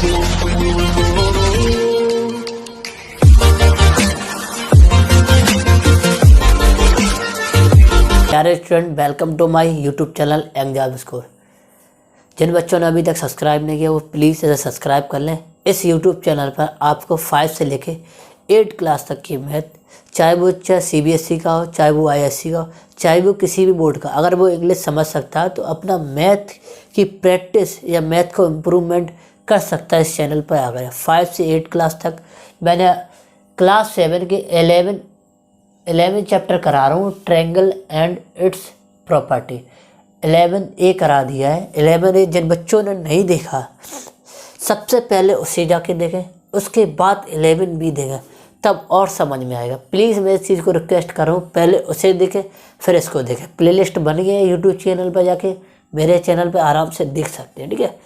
प्यारे student, welcome to my YouTube channel exam score. जिन बच्चों ने अभी तक सब्सक्राइब नहीं किया वो प्लीज़ इसे सब्सक्राइब कर लें। इस यूट्यूब चैनल पर आपको 5 से लेके 8 क्लास तक की मैथ, चाहे वो CBSE का हो, चाहे वो ISC का हो, चाहे वो किसी भी बोर्ड का, अगर वो इंग्लिश समझ सकता है तो अपना मैथ की प्रैक्टिस या मैथ को इम्प्रूवमेंट कर सकता है। इस चैनल पर आ गया 5 से 8 क्लास तक। मैंने क्लास 7 के 11 चैप्टर करा रहा हूँ, triangle and it's property. 11A करा दिया है। 11A जिन बच्चों ने नहीं देखा सबसे पहले उसे जाके देखें, उसके बाद 11B देखें, तब और समझ में आएगा। प्लीज़ मैं इस चीज़ को रिक्वेस्ट कर रहा हूँ, पहले उसे देखें फिर इसको देखें। प्लेलिस्ट बन गई है यूट्यूब चैनल पर, जाके मेरे चैनल पर आराम से देख सकते हैं, ठीक है।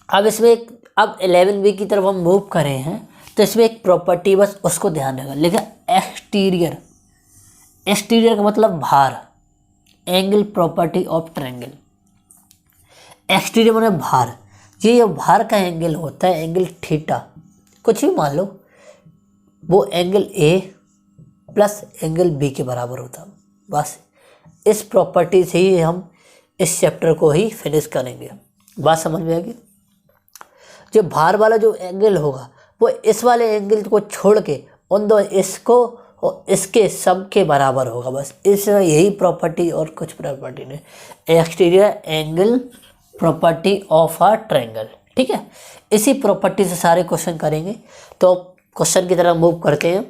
अब 11B की तरफ हम मूव करें हैं तो इसमें एक प्रॉपर्टी, बस उसको ध्यान रखना। लेकिन एक्सटीरियर का मतलब बाहर, angle property of triangle. Exterior मतलब बाहर, ये जो बाहर का एंगल होता है, एंगल थीटा, कुछ भी मान लो, वो angle A plus angle B के बराबर होता है। बस इस प्रॉपर्टी से ही हम इस चैप्टर को ही फिनिश करेंगे। बात समझ में आएगी। जो बाहर वाला जो एंगल होगा वो इस वाले एंगल को छोड़ के उन दो, इसको और इसके सब के बराबर होगा। बस इस यही प्रॉपर्टी और कुछ प्रॉपर्टी नहीं। Exterior angle property of a triangle, ठीक है। इसी प्रॉपर्टी से सारे क्वेश्चन करेंगे। तो क्वेश्चन की तरफ मूव करते हैं।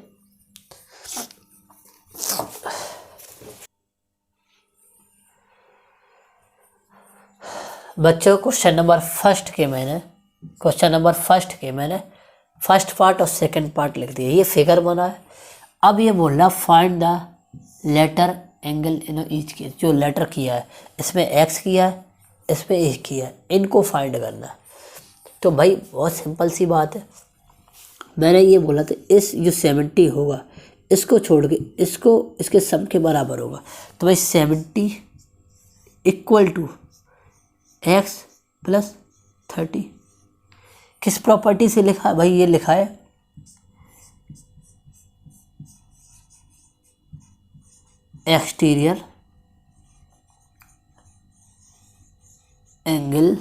बच्चों क्वेश्चन नंबर फर्स्ट के मैंने फर्स्ट पार्ट और सेकंड पार्ट लिख दिया। ये फिगर बना है। अब ये बोल रहा find the letter angle in each case. जो लेटर किया है, इसमें x किया है, इसमें a किया है, इनको फाइंड करना है। तो भाई बहुत सिंपल सी बात है। मैंने ये बोला था इस जो 70 होगा इसको छोड़ के इसको इसके सम के बराबर होगा। तो भाई 70 इक्वल टू x प्लस 30 किस प्रॉपर्टी से लिखा है भाई? ये लिखा है exterior angle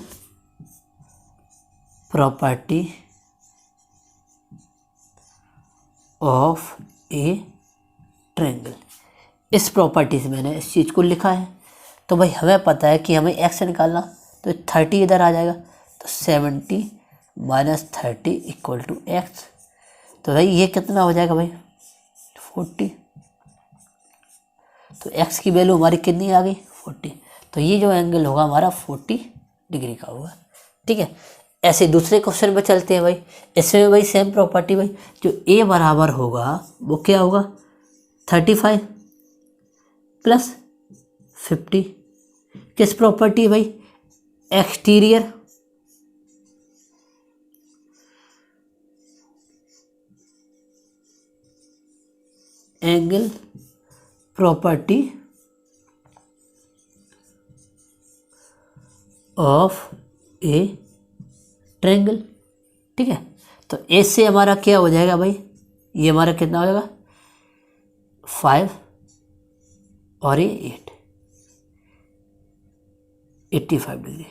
property of A triangle. इस प्रॉपर्टी से मैंने इस चीज़ को लिखा है। तो भाई हमें पता है कि हमें x निकालना, तो 30 इधर आ जाएगा, तो 70 माइनस 30 इक्वल टू x। तो भाई ये कितना हो जाएगा भाई? 40। तो x की वैल्यू हमारी कितनी आ गई? 40। तो ये जो एंगल होगा हमारा 40 डिग्री का होगा, ठीक है। ऐसे दूसरे क्वेश्चन पे चलते हैं भाई। इसमें भाई सेम प्रॉपर्टी, भाई जो a बराबर होगा वो क्या होगा? 35 प्लस 50 किस प्रॉपर्टी भाई? Exterior angle property of A triangle, ठीक है। तो ए से हमारा क्या हो जाएगा भाई? ये हमारा कितना हो जाएगा? 5 और ये 85 डिग्री।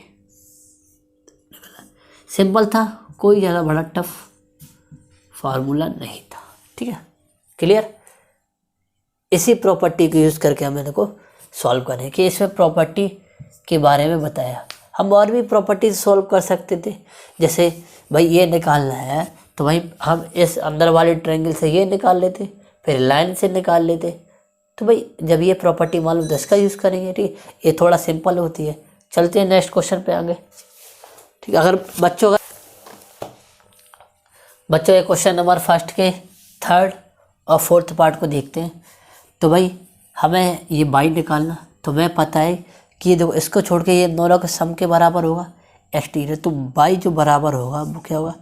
सिंपल था, कोई ज़्यादा बड़ा टफ फार्मूला नहीं था, ठीक है। क्लियर? इसी प्रॉपर्टी को यूज़ करके हम इनको सॉल्व करें कि इसमें प्रॉपर्टी के बारे में बताया। हम और भी प्रॉपर्टी सॉल्व कर सकते थे। जैसे भाई ये निकालना है तो भाई हम इस अंदर वाले ट्रायंगल से ये निकाल लेते, फिर लाइन से निकाल लेते। तो भाई जब ये प्रॉपर्टी मालूम तो इसका यूज़ करेंगे, ठीक है। ये थोड़ा सिंपल होती है। चलते हैं नेक्स्ट क्वेश्चन पे आगे, ठीक है। अगर बच्चों ये क्वेश्चन नंबर फर्स्ट के थर्ड और फोर्थ पार्ट को देखते हैं। तो भाई हमें ये बाई निकालना, तो मैं पता है कि देखो इसको छोड़ के ये दोनों के सम के बराबर होगा एक्सटीरियर। तो बाई जो बराबर होगा वो क्या होगा?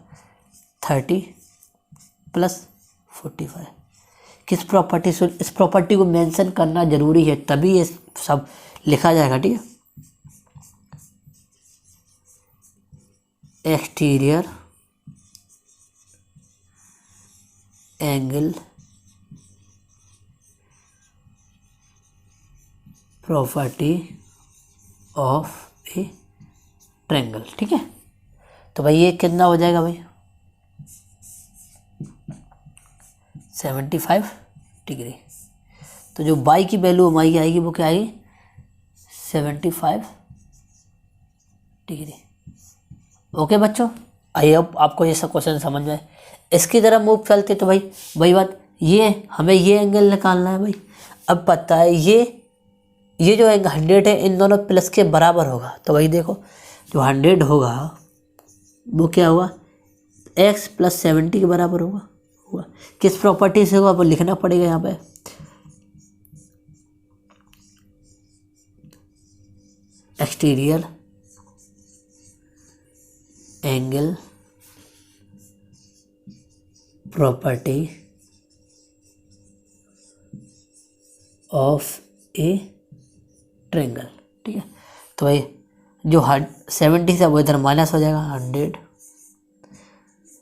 30 प्लस 45। किस प्रॉपर्टी से? इस प्रॉपर्टी को मेंशन करना ज़रूरी है, तभी ये सब लिखा जाएगा, ठीक है। Exterior angle property of A triangle. ठीक है, तो भाई ये कितना हो जाएगा भाई 75 डिग्री। तो जो बाई की वैल्यू हमारी आएगी वो क्या आएगी 75 डिग्री। ओके बच्चों, आई होप आपको ये सब क्वेश्चन समझ में आए। इसकी तरह मूव चलते तो भाई वही बात, ये हमें ये एंगल निकालना है भाई। अब पता है ये जो एंगल 100 है इन दोनों प्लस के बराबर होगा। तो भाई देखो जो 100 होगा वो क्या होगा x + 70 के बराबर होगा। किस प्रॉपर्टी से होगा वो लिखना पड़ेगा यहाँ पे। Exterior angle property of A triangle. ठीक है, तो भाई जो 70 से वो इधर माइनस हो जाएगा, 100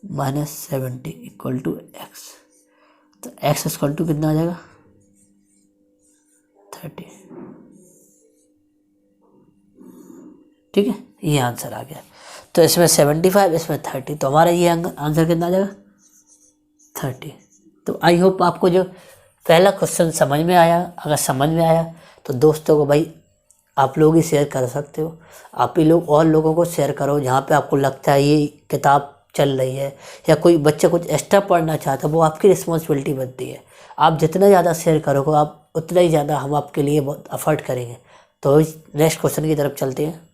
- 70 = x। तो x = कितना आ जाएगा 30। ठीक है, ये आंसर आ गया। तो इसमें 75 इसमें 30, तो हमारा ये आंसर कितना आ जाएगा 30। तो आई होप आपको जो पहला क्वेश्चन समझ में आया। अगर समझ में आया तो दोस्तों को भाई आप लोग ही शेयर कर सकते हो। आप ही लोग और लोगों को शेयर करो जहाँ पे आपको लगता है ये किताब चल रही है या कोई बच्चा कुछ एक्स्ट्रा पढ़ना चाहता है, वो आपकी रिस्पॉन्सिबिलिटी बनती है। आप जितना ज़्यादा शेयर करोगे आप उतना ही ज़्यादा हम आपके लिए बहुत एफर्ट करेंगे। तो नेक्स्ट क्वेश्चन की तरफ चलते हैं।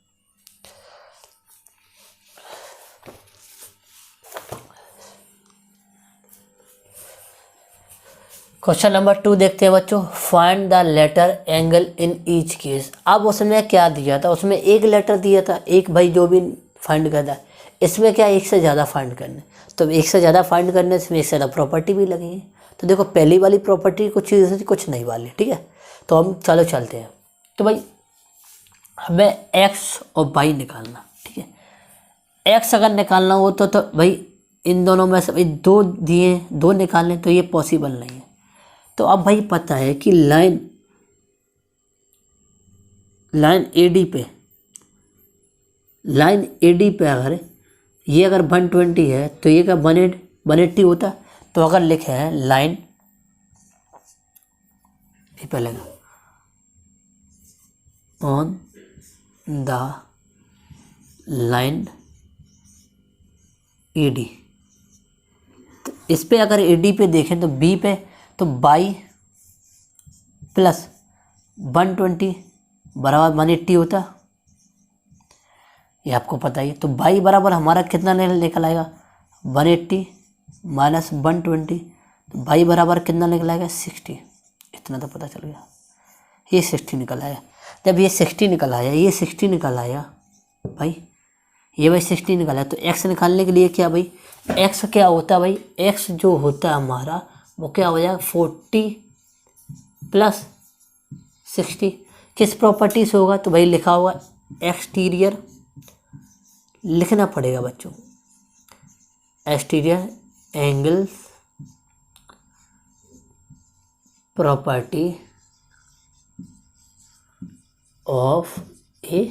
क्वेश्चन नंबर 2 देखते हैं बच्चों। Find the letter angle in each case. अब उसमें क्या दिया था, उसमें एक लेटर दिया था, एक भाई जो भी फाइंड करता है। इसमें क्या एक से ज़्यादा फाइंड करने, तो एक से ज़्यादा फाइंड करने से एक से ज़्यादा प्रॉपर्टी भी लगेगी। तो देखो पहली वाली प्रॉपर्टी कुछ चीज़ थी कुछ नहीं वाली। ठीक है, तो हम चलो चलते हैं। तो भाई हमें एक्स और वाई निकालना। ठीक है, एक्स अगर निकालना हो तो भाई इन दोनों में से दो दिए, दो निकालने, तो ये पॉसिबल नहीं है। तो अब भाई पता है कि लाइन AD पे अगर ये अगर 120 है तो ये क्या 180 होता। तो अगर लिखे है लाइन पहले ऑन द लाइन AD, तो इस पे अगर AD पे देखें तो B पे तो बाई प्लस 120 बराबर 180 होता, ये आपको पता ही है। तो बाई बराबर हमारा कितना निकल आएगा 180 - 120, तो बाई बराबर कितना निकल आएगा 60। इतना तो पता चल गया, ये 60 निकल आया। जब ये 60 निकल आया, ये 60 निकल आया भाई, ये भाई 60 निकल आया। तो एक्स निकालने के लिए क्या भाई, एक्स क्या होता है भाई, एक्स जो होता है हमारा वो क्या हो जाएगा 40 + 60। किस प्रॉपर्टी से होगा, तो भाई लिखा होगा एक्सटीरियर, लिखना पड़ेगा बच्चों exterior angle property of A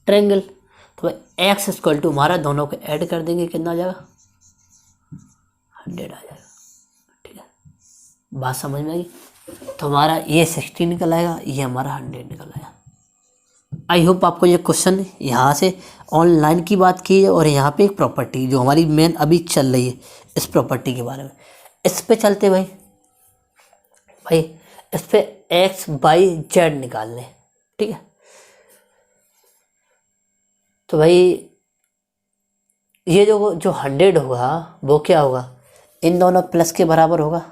triangle. तो भाई एक्स = हमारा दोनों को ऐड कर देंगे, कितना आ जाएगा 100 आ जाएगा। ठीक है, बात समझ में आई। तो हमारा ये 60 निकल आएगा, ये हमारा 100 निकल आया। आई होप आपको ये क्वेश्चन यहाँ से ऑनलाइन की बात की है और यहाँ पे एक प्रॉपर्टी जो हमारी मेन अभी चल रही है इस प्रॉपर्टी के बारे में, इस पे चलते भाई इस पे x y z निकालने। ठीक है, तो भाई ये जो 100 होगा वो क्या होगा, इन दोनों प्लस के बराबर होगा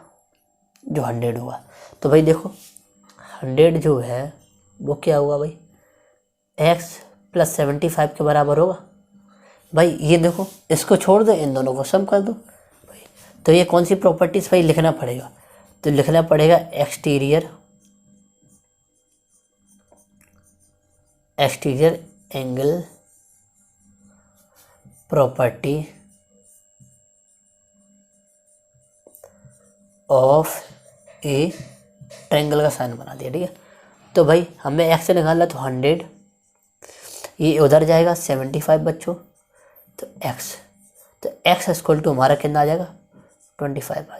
जो 100 होगा। तो भाई देखो 100 जो है वो क्या होगा भाई x + 75 के बराबर होगा। भाई ये देखो इसको छोड़ दो, इन दोनों को सम कर दो भाई। तो ये कौन सी प्रॉपर्टीज भाई लिखना पड़ेगा, तो लिखना पड़ेगा exterior angle property of A triangle का साइन बना दिया। ठीक है, तो भाई हमें एक्स निकालना, तो 100, ये उधर जाएगा 75 बच्चों, तो एक्स इक्वल टू हमारा कितना आ जाएगा 25 आ जाएगा।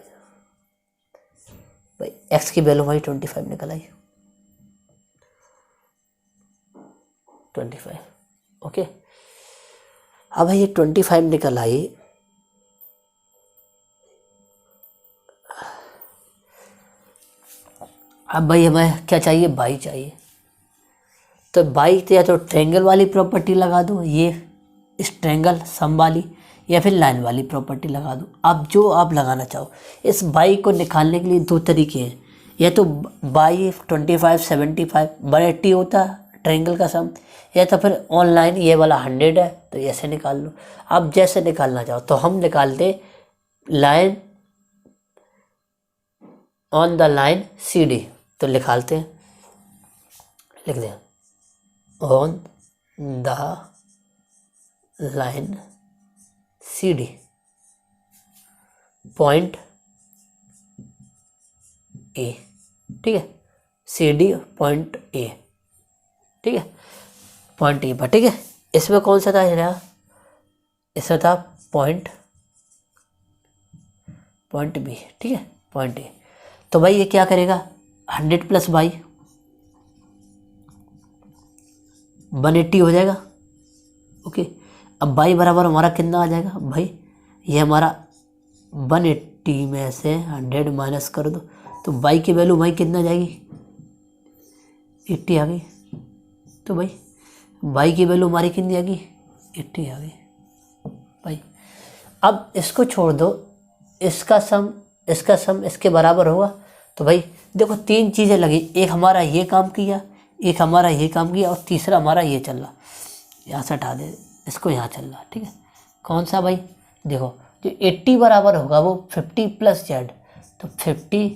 भाई एक्स की वैल्यू भाई 25 निकल आई, 25। ओके, अब भाई ये 25 निकल आई। अब भाई हमें क्या चाहिए, बाई चाहिए। तो बाई तो या तो ट्रायंगल वाली प्रॉपर्टी लगा दूँ, ये इस ट्रायंगल सम वाली, या फिर लाइन वाली प्रॉपर्टी लगा दूँ, आप जो आप लगाना चाहो। इस बाई को निकालने के लिए दो तरीके हैं, या तो बाई 25 75 180 होता है ट्रायंगल का सम, या तो फिर ऑनलाइन ये वाला 100 है, तो ऐसे निकाल लो। आप जैसे निकालना चाहो, तो हम निकालते line on the line C D, तो निकालते हैं, लिख दें on the line C D point A. ठीक है, सी डी पॉइंट ए। ठीक है, पॉइंट ए पर। ठीक है, इसमें कौन सा था जरा, इसमें था पॉइंट बी। ठीक है, पॉइंट ए। तो भाई ये क्या करेगा, 100 प्लस बाई 180 हो जाएगा। ओके, अब बाई बराबर हमारा कितना आ जाएगा भाई, ये हमारा 180 में से 100 माइनस कर दो, तो बाई की वैल्यू भाई कितना जाएगी 80 आ गई। तो भाई बाई की वैल्यू हमारी कितनी आ गई 80 आ गई भाई। अब इसको छोड़ दो, इसका सम इसके बराबर होगा। तो भाई देखो तीन चीज़ें लगी, एक हमारा ये काम किया, एक हमारा ये काम किया, और तीसरा हमारा ये चल रहा, यहाँ से हटा दे इसको, यहाँ चल रहा। ठीक है, कौन सा भाई, देखो जो 80 बराबर होगा वो 50 प्लस जेड, तो 50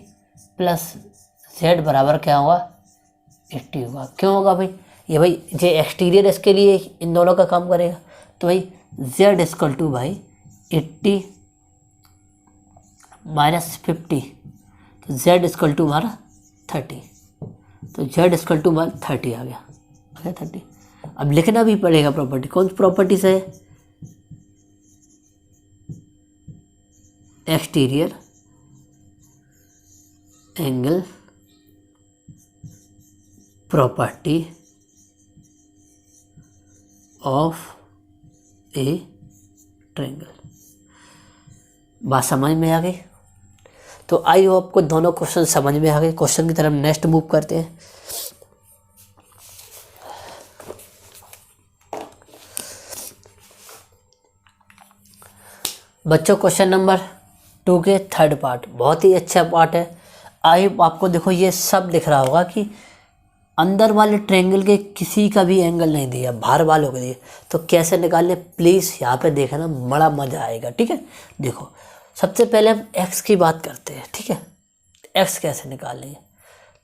प्लस जेड बराबर क्या होगा 80 होगा। क्यों होगा भाई, ये भाई जो एक्सटीरियर इसके लिए इन दोनों का काम करेगा। तो भाई जेड इक्वल टू भाई 80 माइनस 50, तो जेड इक्वल टू हमारा 30, तो जेड इक्वल टू हमारा 30 आ गया 30। अब लिखना भी पड़ेगा प्रॉपर्टी, कौन सी प्रॉपर्टी से, exterior angle property of A triangle. बात समझ में आ गई। तो आई होप आपको दोनों क्वेश्चन समझ में आ गए। क्वेश्चन की तरफ नेक्स्ट मूव करते हैं। बच्चों क्वेश्चन नंबर 2 के थर्ड पार्ट बहुत ही अच्छा पार्ट है। आई आपको देखो ये सब दिख रहा होगा कि अंदर वाले ट्रायंगल के किसी का भी एंगल नहीं दिया, बाहर वालों के लिए, तो कैसे निकालने प्लीज़ यहाँ पे देखना, बड़ा मज़ा आएगा। ठीक है, देखो सबसे पहले हम एक्स की बात करते हैं। ठीक है, एक्स कैसे निकालेंगे,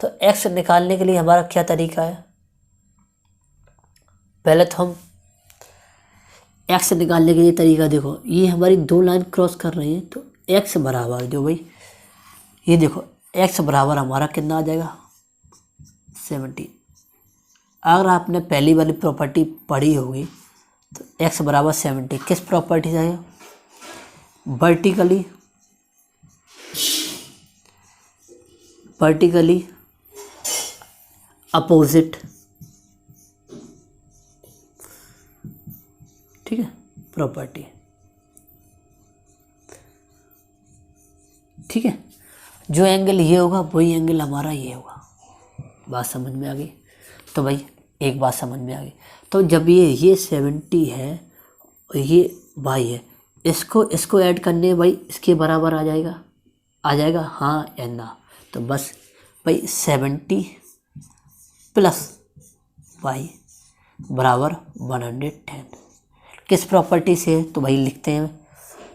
तो एक्स निकालने के लिए हमारा क्या तरीका है, पहले तो हम एक्स निकालने के लिए तरीका देखो, ये हमारी दो लाइन क्रॉस कर रही है, तो एक्स बराबर जो भाई ये देखो एक्स बराबर हमारा कितना आ जाएगा 70। अगर आपने पहली वाली प्रॉपर्टी पढ़ी होगी तो एक्स बराबर 70 किस प्रॉपर्टी से आएगा, वर्टिकली अपोजिट। ठीक है, प्रॉपर्टी। ठीक है, जो एंगल ये होगा वही एंगल हमारा ये होगा। बात समझ में आ गई। तो भाई एक बात समझ में आ गई, तो जब ये 70 है और ये भाई है, इसको ऐड करने भाई इसके बराबर आ जाएगा हाँ या ना। तो बस भाई 70 प्लस वाई बराबर 110 किस प्रॉपर्टी से है, तो भाई लिखते हैं।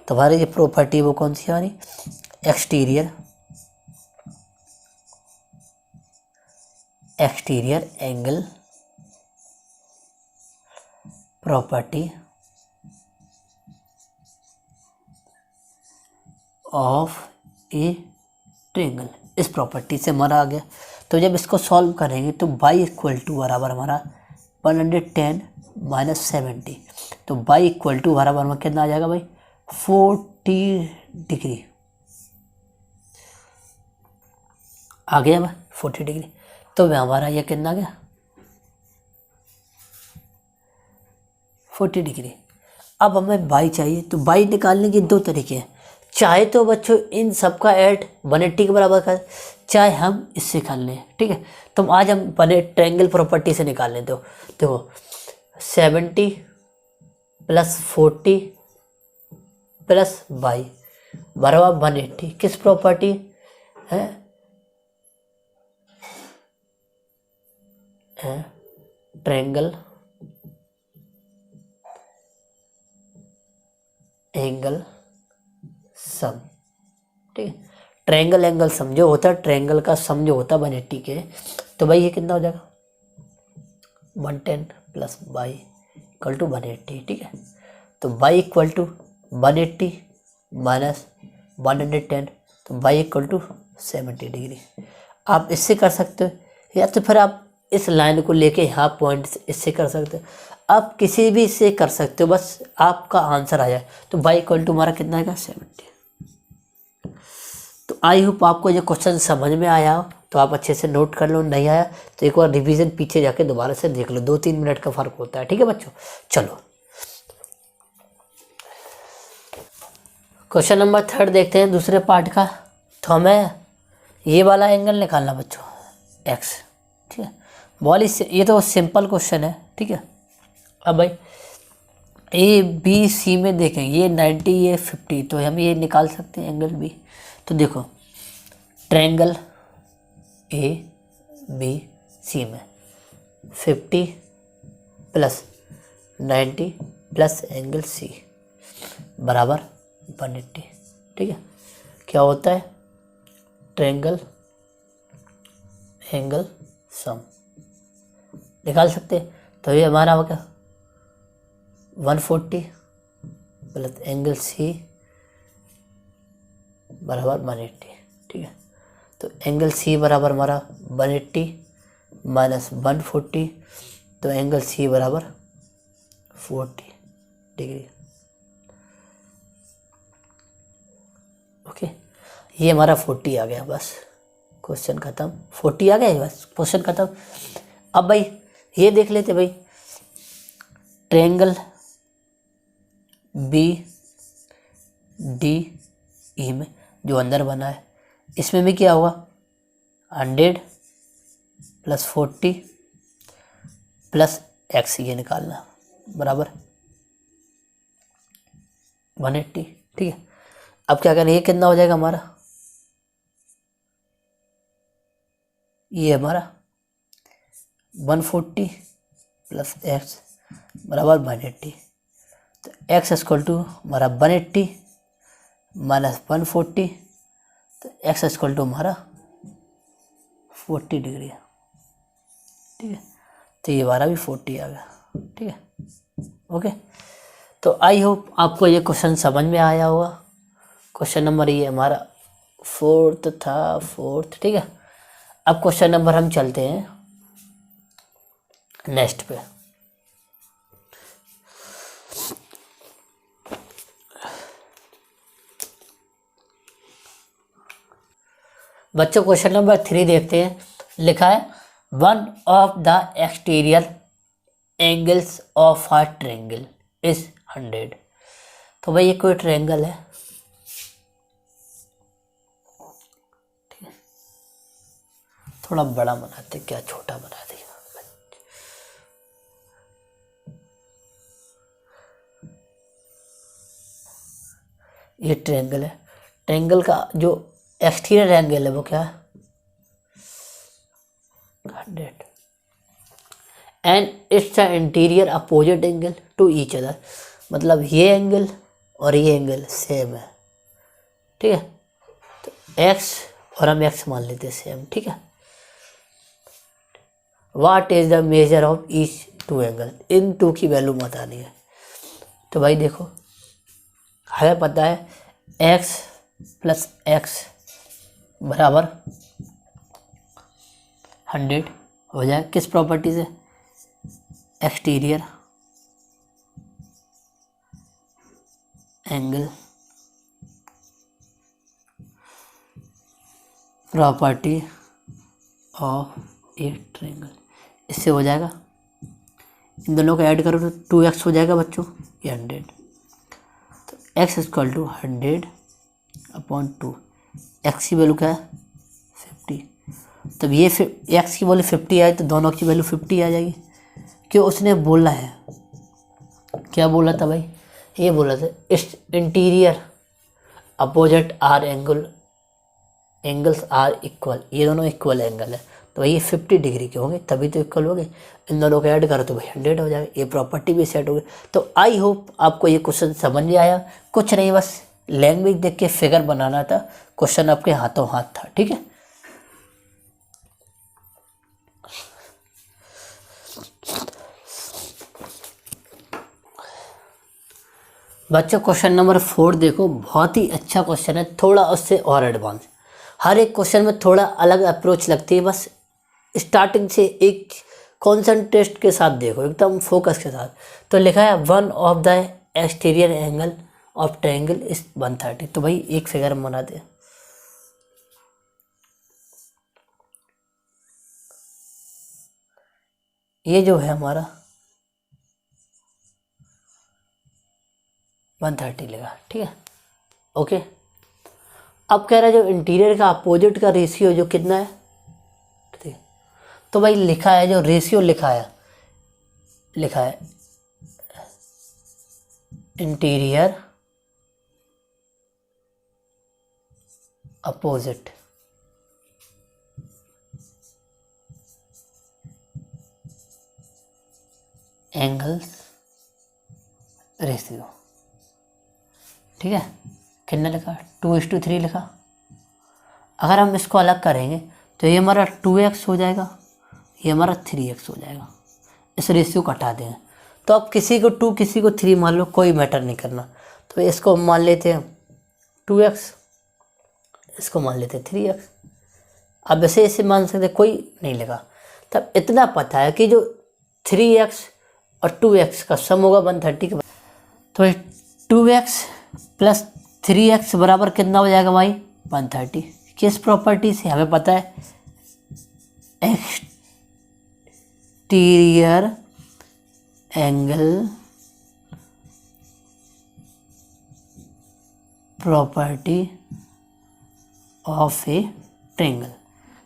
तो हमारी ये प्रॉपर्टी वो कौन सी है हमारी, exterior angle property of a triangle, इस प्रॉपर्टी से हमारा आ गया। तो जब इसको सॉल्व करेंगे तो y इक्वल टू बराबर हमारा 110 माइनस 70, तो y इक्वल टू बराबर हमारा कितना आ जाएगा भाई 40 डिग्री आ गया भाई 40 डिग्री। तो हमारा ये कितना आ गया 40 डिग्री। अब हमें y चाहिए, तो y निकालने के दो तरीके हैं। चाहे तो बच्चों इन सब का ऐड 180 के बराबर कर, चाहे हम इससे कर लें, ठीक है। तो आज हम बने ट्रायंगल प्रॉपर्टी से निकाल लें। तो देखो 70 प्लस 40 प्लस y बराबर 180, किस प्रॉपर्टी है ट्रायंगल एंगल सम, ठीक है। ट्रायंगल एंगल सम जो होता है, ट्रायंगल का सम जो होता है 180 के, तो भाई ये कितना हो जाएगा 110 प्लस y इक्वल टू 180, ठीक है। तो y इक्वल टू 180 माइनस 110, तो y इक्वल टू 70 डिग्री। आप इससे कर सकते हो, या तो फिर आप इस लाइन को लेके यहाँ पॉइंट इससे कर सकते हो, आप किसी भी से कर सकते हो, बस आपका आंसर आ जाए। तो y इक्वल टू हमारा कितना आएगा 70। तो आई होप आपको ये क्वेश्चन समझ में आया हो, तो आप अच्छे से नोट कर लो, नहीं आया तो एक बार रिवीजन पीछे जाके दोबारा से देख लो, 2-3 मिनट का फ़र्क होता है, ठीक है बच्चों। चलो क्वेश्चन नंबर 3 देखते हैं दूसरे पार्ट का। तो हमें ये वाला एंगल निकालना बच्चों x, ठीक है। बहुत ही ये तो सिंपल क्वेश्चन है, ठीक है। अब भाई ए बी सी में देखें, ये 90 ये 50, तो हम ये निकाल सकते हैं एंगल बी। तो देखो ट्रायंगल ए बी सी में 50 प्लस 90 प्लस एंगल सी बराबर 180, ठीक है। क्या होता है ट्रायंगल एंगल सम निकाल सकते हैं। तो ये हमारा हो गया 140 प्लस एंगल सी बराबर 180, ठीक है। तो एंगल सी बराबर हमारा 180 माइनस 140, तो एंगल सी बराबर 40 डिग्री, ओके। ये हमारा 40 आ गया, बस क्वेश्चन ख़त्म। 40 आ गया, बस क्वेश्चन ख़त्म। अब भाई ये देख लेते भाई, ट्रायंगल बी डी ई में जो अंदर बना है, इसमें भी क्या होगा 100 प्लस 40 प्लस x, ये निकालना बराबर 180, ठीक है। अब क्या करें, ये कितना हो जाएगा हमारा, ये हमारा 140 प्लस x बराबर 180, तो x इक्वल टू हमारा 180 माइनस 140, तो x इक्वल टू हमारा 40 डिग्री है, ठीक है। तो ये हमारा भी 40 आ गया, ठीक है, ओके। तो आई होप आपको ये क्वेश्चन समझ में आया होगा। क्वेश्चन नंबर ये हमारा 4th था, 4th, ठीक है। अब क्वेश्चन नंबर हम चलते हैं नेक्स्ट पे। बच्चों क्वेश्चन नंबर 3 देखते हैं। लिखा है one of the exterior angles of a triangle is 100। तो भाई ये कोई ट्रायंगल है, ठीक है। थोड़ा बड़ा बनाते, क्या छोटा बना दिया। ये ट्रायंगल है, ट्रायंगल का जो एक्सटीरियर एंगल है वो क्या है 100, and it's interior opposite angle to each other. मतलब ये एंगल और ये एंगल सेम है, ठीक है। तो x और हम x मान लेते हैं सेम, ठीक है। What is the measure of each two angle, इन टू की वैल्यू बतानी है। तो भाई देखो हमें पता है x प्लस एक्स बराबर 100 हो जाए किस प्रॉपर्टी से, exterior angle property of A triangle. इससे हो जाएगा, इन दोनों को ऐड करो तो 2x हो जाएगा बच्चों, ये 100, तो x इक्वल टू 100/2। x की वैल्यू क्या है 50, तब ये x की वैल्यू 50 आए तो दोनों की वैल्यू 50 आ जाएगी। क्यों, उसने बोला है, क्या बोला था भाई, ये बोला था interior opposite are angles are equal, ये दोनों इक्वल एंगल है, तो भाई ये 50 डिग्री के होंगे तभी तो इक्वल हो गए। इन दोनों को ऐड करो तो भाई 100 हो जाएगा, ये प्रॉपर्टी भी सेट हो गई। तो आई होप आपको ये क्वेश्चन समझ में आया, कुछ नहीं बस लैंग्वेज देख के फिगर बनाना था, क्वेश्चन आपके हाथों हाथ था, ठीक है। बच्चों क्वेश्चन नंबर 4 देखो, बहुत ही अच्छा क्वेश्चन है, थोड़ा उससे और एडवांस, हर एक क्वेश्चन में थोड़ा अलग अप्रोच लगती है, बस स्टार्टिंग से एक कॉन्सेंट्रेट के साथ देखो, एकदम फोकस के साथ। तो लिखा है one of the exterior angle of triangle is 130, तो भाई एक फिगर हम बना दे। ये जो है हमारा 130 लिखा, ठीक है, ओके। अब कह रहा है जो इंटीरियर का अपोजिट का रेशियो जो कितना है, ठीक है, तो भाई लिखा है जो रेशियो लिखा है इंटीरियर अपोजिट एंगल्स रेशियो, ठीक है, कितना लिखा, 2:3 लिखा। अगर हम इसको अलग करेंगे तो ये हमारा 2x हो जाएगा, ये हमारा 3x हो जाएगा, इस रेशियो को हटा देंगे। तो अब किसी को 2 किसी को 3 मान लो, कोई मैटर नहीं करना, तो इसको हम मान लेते हैं 2x, इसको मान लेते हैं 3x। अब ऐसे मान सकते, कोई नहीं लगा। तब इतना पता है कि जो 3x और 2x का सम होगा 130 के, तो 2x प्लस 3x बराबर कितना हो जाएगा भाई 130। किस प्रॉपर्टी से, हमें पता है exterior angle property of A triangle.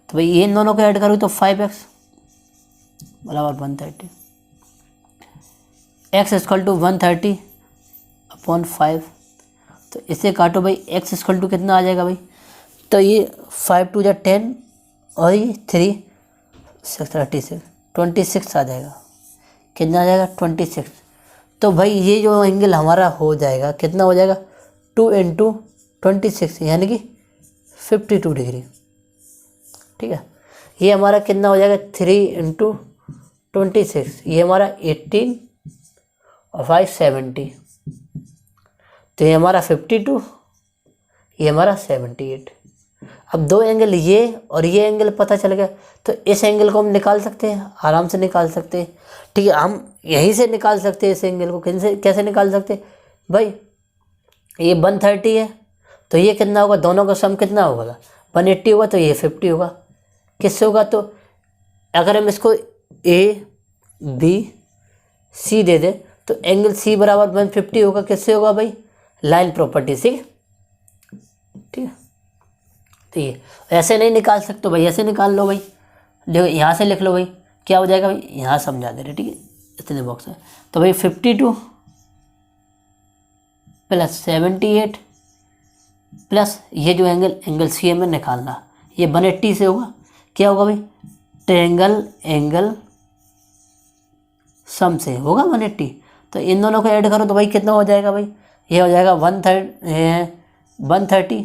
तो भाई ये इन दोनों को ऐड करूँ तो 5x बराबर 130, x इक्वल टू 130/5। तो इसे काटो भाई, x इक्वल टू कितना आ जाएगा भाई, तो ये 5 2 जा 10 और ये 3 6 36 26 आ जाएगा, कितना आ जाएगा 26। तो भाई ये जो एंगल हमारा हो जाएगा कितना हो जाएगा 2 × 26 यानी कि 52 डिग्री, ठीक है। ये हमारा कितना हो जाएगा 3 × 26, ये हमारा 18 और 5 70, तो ये हमारा 52, ये हमारा 78। अब दो एंगल ये और ये एंगल पता चल गया, तो इस एंगल को हम निकाल सकते हैं, आराम से निकाल सकते हैं, ठीक है। हम यहीं से निकाल सकते हैं इस एंगल को, कैसे निकाल सकते हैं भाई, ये 130 है तो ये कितना होगा, दोनों का सम कितना होगा 180 होगा, तो ये 50 होगा। किससे होगा, तो अगर हम इसको ABC दे दें तो एंगल C बराबर 150 होगा, किससे होगा भाई लाइन प्रॉपर्टी से, ठीक है। तो ये ऐसे नहीं निकाल सकते भाई, ऐसे निकाल लो भाई, देखो यहाँ से लिख लो भाई, क्या हो जाएगा भाई, यहाँ समझा दे रहे, ठीक है, इतने बॉक्स है। तो भाई 52 प्लस 78 प्लस ये जो एंगल सी में निकालना, ये 180 से होगा, क्या होगा भाई ट्रायंगल एंगल सम से होगा 180। तो इन दोनों को ऐड करो तो भाई कितना हो जाएगा भाई, ये हो जाएगा 130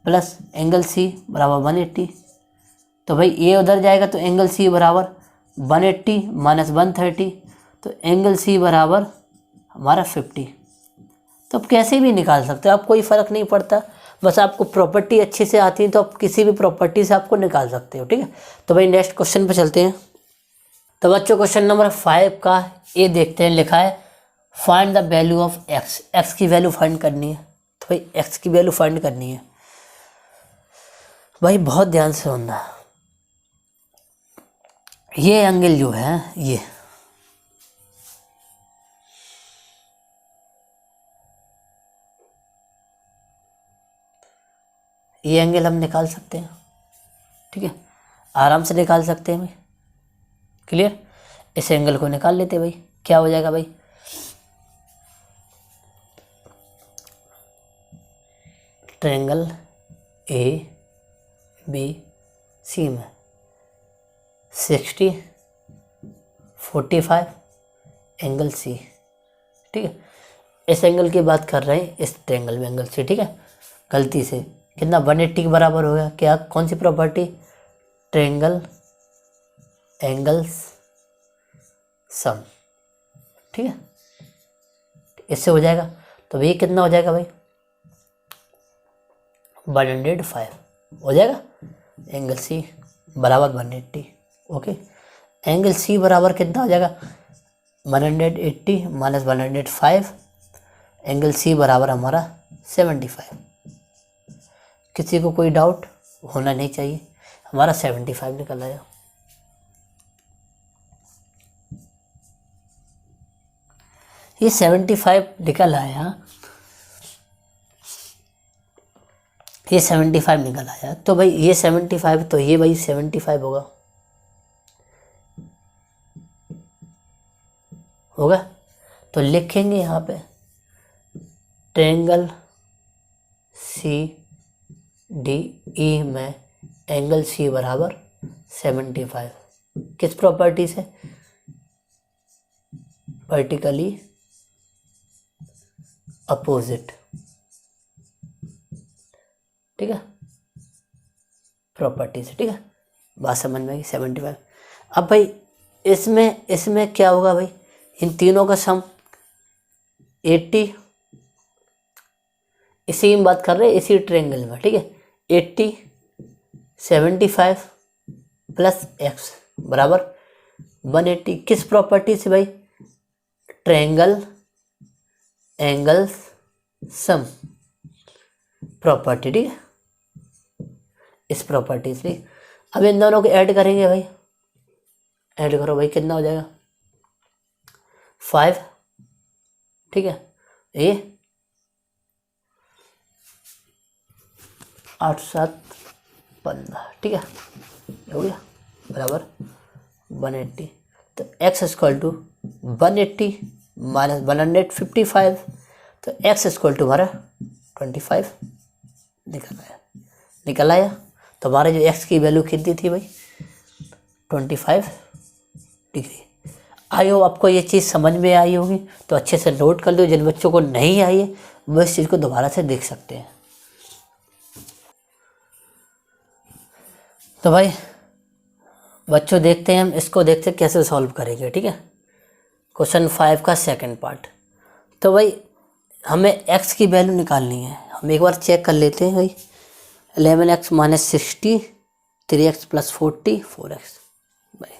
प्लस एंगल सी बराबर 180। तो भाई ये उधर जाएगा तो एंगल सी बराबर 180 माइनस 130, तो एंगल सी बराबर हमारा 50। तो आप कैसे भी निकाल सकते हो, आप कोई फ़र्क नहीं पड़ता, बस आपको प्रॉपर्टी अच्छे से आती है तो आप किसी भी प्रॉपर्टी से आपको निकाल सकते हो। ठीक है, तो भाई नेक्स्ट क्वेश्चन पे चलते हैं। तो बच्चों क्वेश्चन नंबर 5 का ये देखते हैं, लिखा है find the value of x. X की वैल्यू फाइंड करनी है। तो भाई एक्स की वैल्यू फाइंड करनी है, भाई बहुत ध्यान से सुनना। ये एंगल जो है ये एंगल हम निकाल सकते हैं। ठीक है, आराम से निकाल सकते हैं भाई। क्लियर, इस एंगल को निकाल लेते हैं भाई। क्या हो जाएगा भाई, ट्रायंगल ए बी सी में 60 45 एंगल सी। ठीक है, इस एंगल की बात कर रहे हैं, इस ट्रायंगल में एंगल सी। ठीक है, गलती से कितना 180 के बराबर हो गया। क्या, कौन सी प्रॉपर्टी, ट्रायंगल एंगल्स सम। ठीक है, इससे हो जाएगा। तो ये कितना हो जाएगा भाई, 105 हो जाएगा। एंगल सी बराबर 180। ओके, एंगल सी बराबर कितना हो जाएगा, 180 माइनस 105। एंगल सी बराबर हमारा 75। किसी को कोई डाउट होना नहीं चाहिए, हमारा 75 निकल आया। ये 75 निकल आया, ये 75 निकल आया। तो भाई ये 75, तो ये भाई 75 होगा, होगा। तो लिखेंगे यहाँ पे ट्रायंगल सी डी ई में एंगल सी बराबर 75। किस प्रॉपर्टी से, वर्टिकली अपोजिट। ठीक है, प्रॉपर्टी से। ठीक है, बात समझ में आई, 75। अब भाई इसमें क्या होगा भाई, इन तीनों का सम 80। इसी में बात कर रहे हैं, इसी ट्रायंगल में। ठीक है, 80 75 प्लस एक्स बराबर 180। किस प्रॉपर्टी से भाई, ट्रायंगल एंगल्स सम प्रॉपर्टी। ठीक है, इस प्रॉपर्टी से। अब इन दोनों को ऐड करेंगे भाई, ऐड करो भाई, कितना हो जाएगा 5। ठीक है, ये 8 7 15। ठीक है, हो गया बराबर 180। तो एक्स इक्वल टू 180 माइनस 155। तो एक्स इक्वल टू हमारा 25 निकल आया। तो हमारे जो एक्स की वैल्यू कितनी थी भाई, 25 डिग्री। आई हो आपको ये चीज़ समझ में आई होगी, तो अच्छे से नोट कर लो। जिन बच्चों को नहीं आई है वो इस चीज़ को दोबारा से देख सकते हैं। तो भाई बच्चों देखते हैं, हम इसको देखते हैं कैसे सॉल्व करेंगे। ठीक है, क्वेश्चन 5 का सेकंड पार्ट। तो भाई हमें एक्स की वैल्यू निकालनी है। हम एक बार चेक कर लेते हैं भाई, 11x minus 60, 3x plus 40, 4x भाई।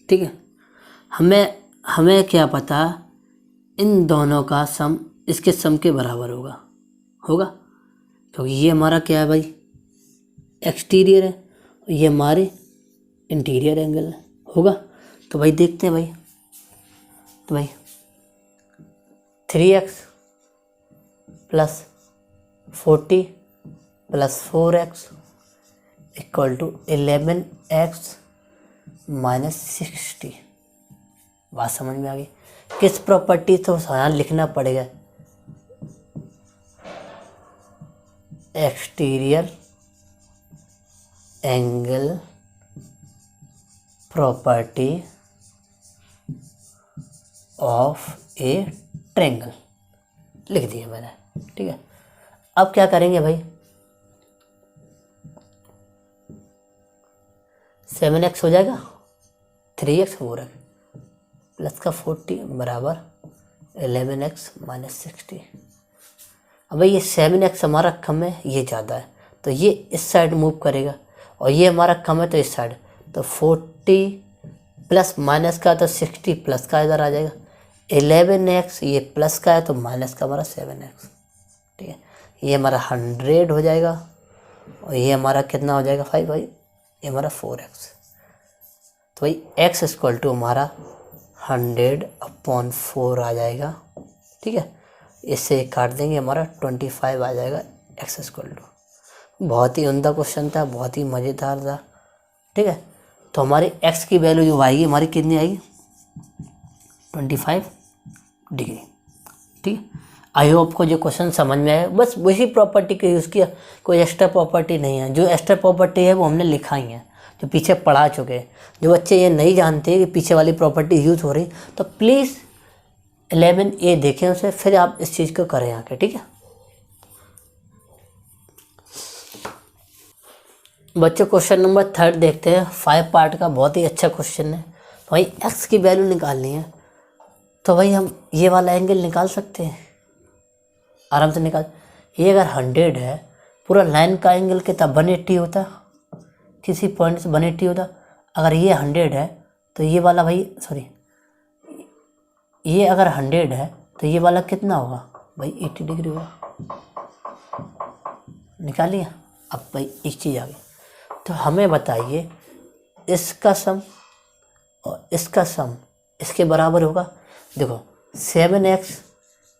ठीक है, हमें क्या पता, इन दोनों का सम इसके सम के बराबर होगा क्योंकि ये हमारा क्या है भाई, एक्सटीरियर है, ये हमारे इंटीरियर एंगल होगा। तो भाई देखते हैं भाई, तो भाई 3x plus 40 plus 4x equal to 11x minus 60। बात समझ में आ गई। किस प्रॉपर्टी तो यहाँ लिखना पड़ेगा, exterior angle property of A triangle लिख दिया मैंने। ठीक है, अब क्या करेंगे भाई, 7x हो जाएगा 3x 4x प्लस का 40 बराबर 11x माइनस 60। अब भाई ये 7x हमारा कम है, ये ज़्यादा है, तो ये इस साइड मूव करेगा, और ये हमारा कम है तो इस साइड, तो 40 प्लस माइनस का तो 60 प्लस का इधर आ जाएगा। 11x ये प्लस का है तो माइनस का हमारा 7x, ठीक है। ये हमारा 100 हो जाएगा, और ये हमारा कितना हो जाएगा 5 भाई, ये हमारा 4x। तो भाई x इक्वल टू हमारा 100/4 आ जाएगा, ठीक है। इससे काट देंगे, हमारा 25 आ जाएगा x इक्वल टू। बहुत ही उम्दा क्वेश्चन था, बहुत ही मज़ेदार था, ठीक है। तो हमारी x की वैल्यू जो आएगी हमारी कितनी आएगी 25 डिग्री, ठीक है। आई होप को जो क्वेश्चन समझ में आया, बस वही प्रॉपर्टी का यूज़ किया, कोई एक्स्ट्रा प्रॉपर्टी नहीं है। जो एक्स्ट्रा प्रॉपर्टी है वो हमने लिखा ही है, जो पीछे पढ़ा चुके हैं। जो बच्चे ये नहीं जानते कि पीछे वाली प्रॉपर्टी यूज़ हो रही, तो प्लीज़ 11A देखें उसे, फिर आप इस चीज़ को करें आके, ठीक है। बच्चों क्वेश्चन नंबर 3 देखते हैं, 5 पार्ट का बहुत ही अच्छा क्वेश्चन है। तो भाई x की वैल्यू निकालनी है, तो भाई हम ये वाला एंगल निकाल सकते हैं आराम से निकाल। ये अगर 100 है, पूरा लाइन का एंगल कितना 180 होता, किसी पॉइंट से 180 होता। अगर ये 100 है तो ये वाला भाई सॉरी ये अगर 100 है तो ये वाला कितना होगा भाई 80 डिग्री होगा। निकालिए। अब भाई एक चीज़ आ गई, तो हमें बताइए इसका सम और इसका सम इसके बराबर होगा। देखो 7x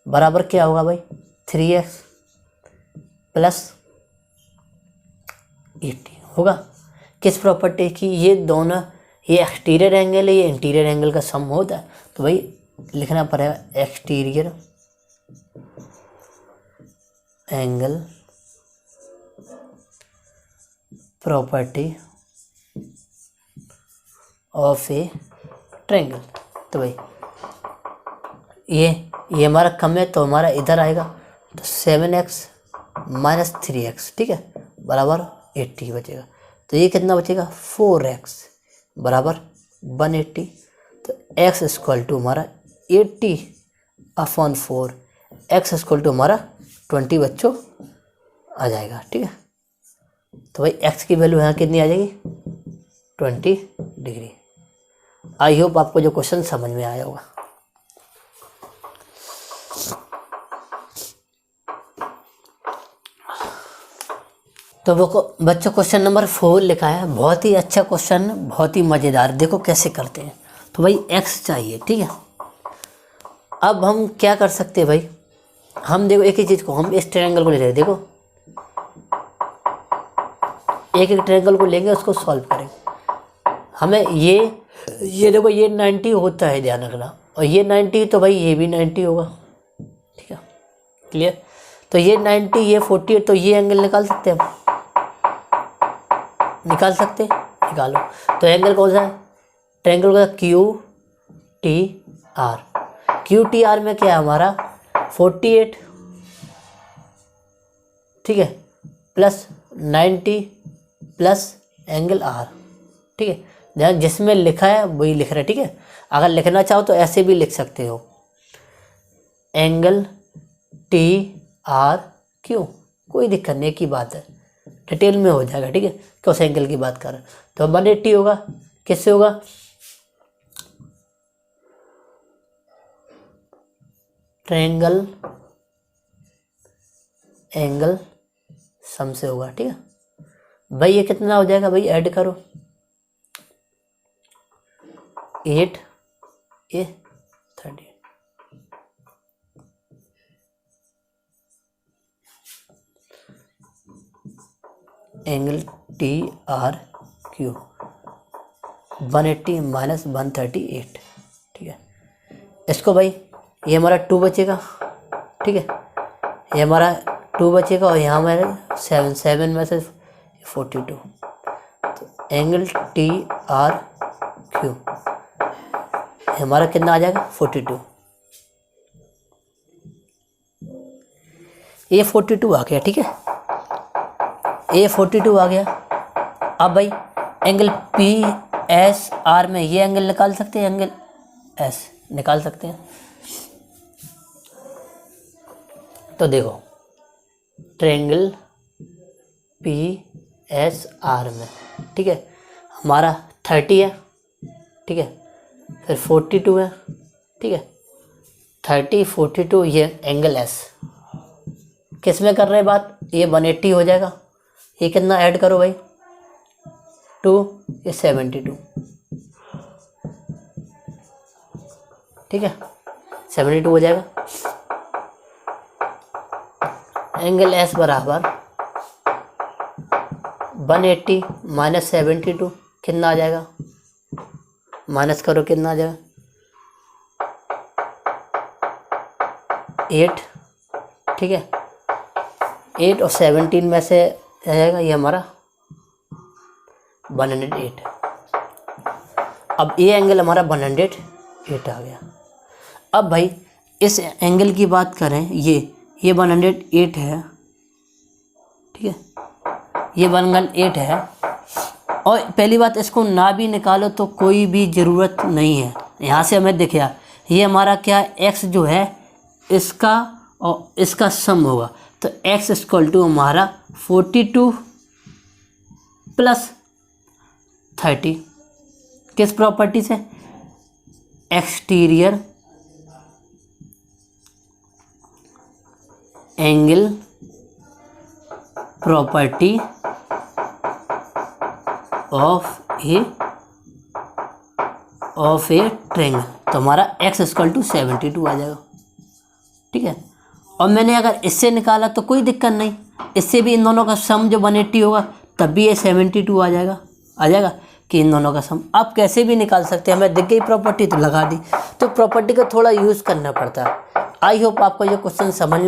बराबर क्या होगा भाई 3x प्लस 80 होगा। किस प्रॉपर्टी की, ये दोनों, ये एक्सटीरियर एंगल है, ये इंटीरियर एंगल का सम होता है। तो भाई लिखना पड़ेगा exterior angle property of A triangle. तो भाई ये हमारा कम है तो हमारा इधर आएगा, तो 7x माइनस 3x, ठीक है, बराबर 80 बचेगा। तो ये कितना बचेगा 4x बराबर 180। तो x इक्वल टू हमारा 80/4, x इक्वल टू हमारा 20 बच्चों आ जाएगा, ठीक है। तो भाई x की वैल्यू यहाँ कितनी आ जाएगी 20 डिग्री। आई होप आपको जो क्वेश्चन समझ में आया होगा। तो वो बच्चों क्वेश्चन नंबर 4 लिखा है, बहुत ही अच्छा क्वेश्चन, बहुत ही मज़ेदार। देखो कैसे करते हैं। तो भाई x चाहिए, ठीक है। अब हम क्या कर सकते हैं भाई, हम देखो एक ही चीज़ को, हम इस ट्रायंगल को ले रहे हैं। देखो एक एक ट्रायंगल को लेंगे, उसको सॉल्व करेंगे। हमें ये देखो ये 90 होता है, ध्यान रखना, और ये 90, तो भाई ये भी 90 होगा, ठीक है, क्लियर। तो ये 90, ये 40, तो ये एंगल निकाल सकते हैं हम, निकाल सकते, निकालो। तो एंगल कौन सा है, ट्रायंगल का QTR। QTR में क्या है हमारा 48, ठीक है, प्लस 90 प्लस एंगल R, ठीक है। ध्यान जिसमें लिखा है वही लिख रहा है, ठीक है। अगर लिखना चाहो तो ऐसे भी लिख सकते हो, एंगल TRQ, कोई दिक्कत नहीं की बात है, डिटेल में हो जाएगा, ठीक है। किस एंगल की बात कर रहे हैं, तो 180 होगा, किससे होगा ट्रायंगल एंगल सम से होगा, ठीक है। भाई ये कितना हो जाएगा भाई, ऐड करो 8 ये 30, एंगल TRQ 180 माइनस 138, ठीक है। इसको भाई ये हमारा 2 बचेगा, ठीक है, ये हमारा 2 बचेगा, और यहाँ हमारे 7 में से 42। तो एंगल TRQ हमारा कितना आ जाएगा 42। ये 42 आ गया, ठीक है, ये 42 आ गया। अब भाई एंगल पी एस आर में ये एंगल निकाल सकते हैं, एंगल एस निकाल सकते हैं। तो देखो ट्रायंगल पी एस आर में, ठीक है, हमारा 30 है, ठीक है, फिर 42 है, ठीक है, 30 42, ये एंगल एस किस में कर रहे हैं बात, ये 180 हो जाएगा। ये कितना ऐड करो भाई 2, ये 72, ठीक है, 72 हो जाएगा। एंगल एस बराबर 180 माइनस 72 कितना आ जाएगा, माइनस करो कितना आ जाएगा 8, ठीक है, 8 और 17 में से आ जाएगा ये हमारा 108। अब ये एंगल हमारा 108 आ गया। अब भाई इस एंगल की बात करें, ये 108 है, ठीक है, ये 108 है। और पहली बात, इसको ना भी निकालो तो कोई भी ज़रूरत नहीं है। यहाँ से हमें दिख गया ये हमारा क्या x जो है इसका और इसका सम होगा, तो x इक्वल टू हमारा 42 प्लस 30 किस प्रॉपर्टी से, exterior angle property of A triangle. तो हमारा x इक्वल टू 72 आ जाएगा, ठीक है। और मैंने अगर इससे निकाला तो कोई दिक्कत नहीं, इससे भी इन दोनों का सम जो 180 होगा तब भी ये 72 आ जाएगा कि इन दोनों का सम। आप कैसे भी निकाल सकते हैं, हमें दिख गई प्रॉपर्टी तो लगा दी। तो प्रॉपर्टी को थोड़ा यूज़ करना पड़ता है। आई होप आपको ये क्वेश्चन समझ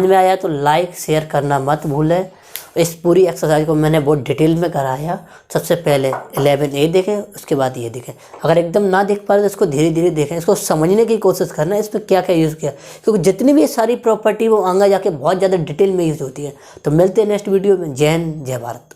में आया तो लाइक शेयर करना मत भूलें। इस पूरी एक्सरसाइज को मैंने बहुत डिटेल में कराया। सबसे पहले 11A देखें, उसके बाद ये देखें। अगर एकदम ना देख पा रहे तो इसको धीरे धीरे देखें, इसको समझने की कोशिश करना इस पर क्या क्या यूज़ किया, क्योंकि जितनी भी सारी प्रॉपर्टी वो आगे जाके बहुत ज़्यादा डिटेल में यूज़ होती है। तो मिलते हैं नेक्स्ट वीडियो में। जय हिंद, जय भारत।